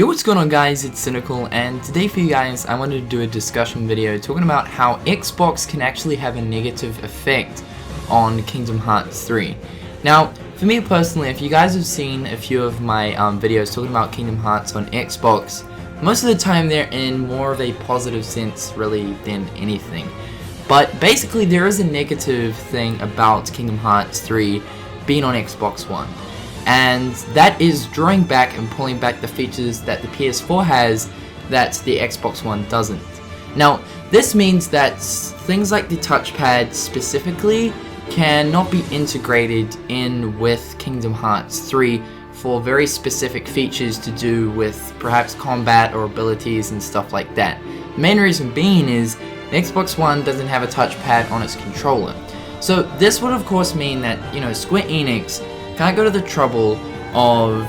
Yo, what's going on guys, it's Cynnnical, and today for you guys I wanted to do a discussion video talking about how Xbox can actually have a negative effect on Kingdom Hearts 3. Now, for me personally, if you guys have seen a few of my videos talking about Kingdom Hearts on Xbox, most of the time they're in more of a positive sense really than anything. But basically there is a negative thing about Kingdom Hearts 3 being on Xbox One. And that is drawing back and pulling back the features that the PS4 has that the Xbox One doesn't. Now, this means that things like the touchpad specifically cannot be integrated in with Kingdom Hearts 3 for very specific features to do with perhaps combat or abilities and stuff like that. The main reason being is the Xbox One doesn't have a touchpad on its controller. So this would of course mean that, Square Enix can't go to the trouble of,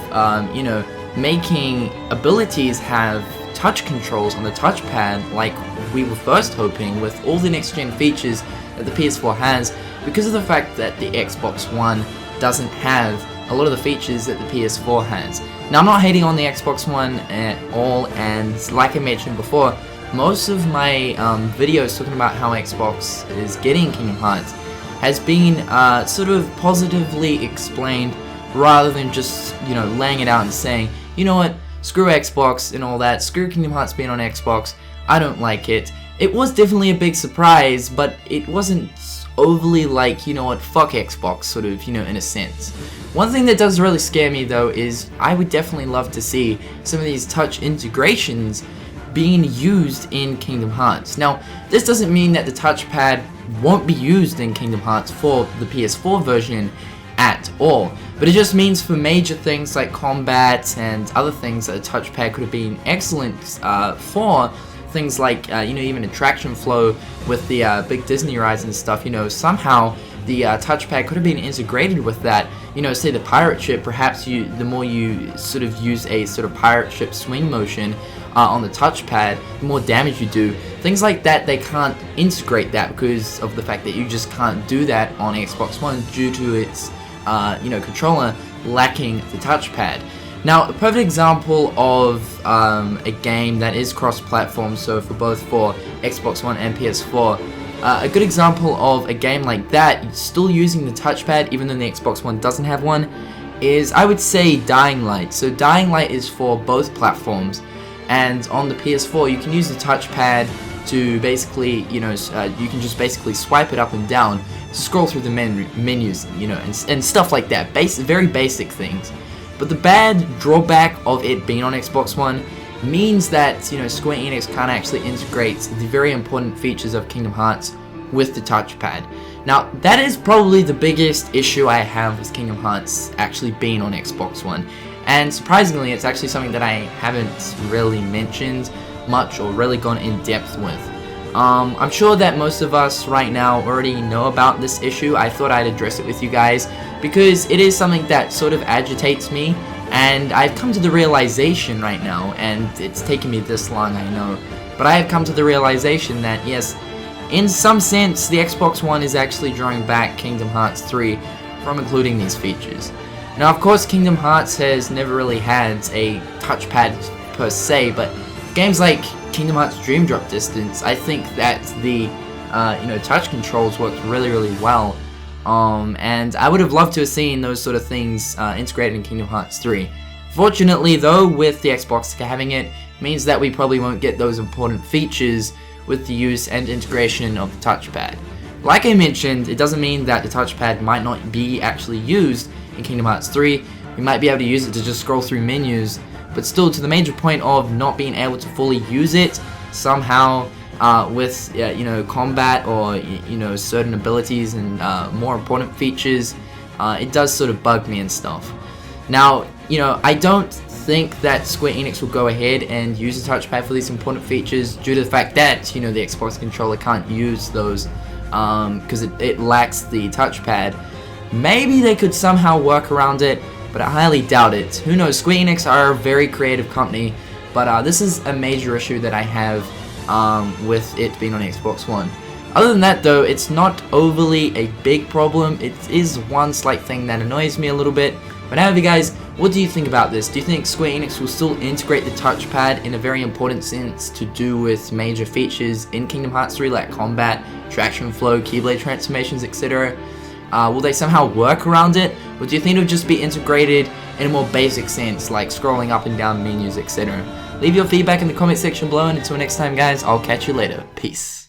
making abilities have touch controls on the touchpad like we were first hoping with all the next gen features that the PS4 has, because of the fact that the Xbox One doesn't have a lot of the features that the PS4 has. Now, I'm not hating on the Xbox One at all, and like I mentioned before, most of my videos talking about how Xbox is getting Kingdom Hearts has been sort of positively explained rather than just, laying it out and saying, you know what, screw Xbox and all that, screw Kingdom Hearts being on Xbox, I don't like it. It was definitely a big surprise, but it wasn't overly like, you know what, fuck Xbox, sort of, in a sense. One thing that does really scare me though is I would definitely love to see some of these touch integrations being used in Kingdom Hearts. Now, this doesn't mean that the touchpad won't be used in Kingdom Hearts for the PS4 version at all, but it just means for major things like combat and other things that a touchpad could have been excellent for, things like even attraction flow with the big Disney rides and stuff. Somehow the touchpad could have been integrated with that. Say the pirate ship, perhaps the more you sort of use a sort of pirate ship swing motion on the touchpad, the more damage you do. Things like that, they can't integrate that because of the fact that you just can't do that on Xbox One due to its controller lacking the touchpad. Now, a perfect example of a game that is cross-platform, so for both for Xbox One and PS4, a good example of a game like that, still using the touchpad even though the Xbox One doesn't have one, is I would say Dying Light. So Dying Light is for both platforms, and on the PS4 you can use the touchpad to basically, you can just basically swipe it up and down to scroll through the menus, and stuff like that. Very basic things. But the bad drawback of it being on Xbox One means that, Square Enix can't actually integrate the very important features of Kingdom Hearts with the touchpad. Now, that is probably the biggest issue I have with Kingdom Hearts actually being on Xbox One. And surprisingly, it's actually something that I haven't really mentioned much or really gone in depth with. I'm sure that most of us right now already know about this issue. I thought I'd address it with you guys because it is something that sort of agitates me, and I've come to the realization right now, and it's taken me this long, I know, but I have come to the realization that yes, in some sense the Xbox One is actually drawing back Kingdom Hearts 3 from including these features. Now, of course, Kingdom Hearts has never really had a touchpad per se, but games like Kingdom Hearts Dream Drop Distance, I think that the touch controls worked really, really well, and I would have loved to have seen those sort of things integrated in Kingdom Hearts 3. Fortunately, though, with the Xbox having it, means that we probably won't get those important features with the use and integration of the touchpad. Like I mentioned, it doesn't mean that the touchpad might not be actually used in Kingdom Hearts 3. We might be able to use it to just scroll through menus, but still, to the major point of not being able to fully use it somehow with combat or certain abilities and more important features, it does sort of bug me and stuff. Now, I don't think that Square Enix will go ahead and use the touchpad for these important features due to the fact that the Xbox controller can't use those because it lacks the touchpad. Maybe they could somehow work around it, but I highly doubt it. Who knows? Square Enix are a very creative company, but this is a major issue that I have with it being on Xbox One. Other than that though, it's not overly a big problem. It is one slight thing that annoys me a little bit. But however guys, What do you think about this? Do you think Square Enix will still integrate the touchpad in a very important sense to do with major features in Kingdom Hearts 3 like combat, traction flow, keyblade transformations, etc.? Will they somehow work around it, or do you think it'll just be integrated in a more basic sense, like scrolling up and down menus, etc.? Leave your feedback in the comment section below, and until next time guys, I'll catch you later. Peace.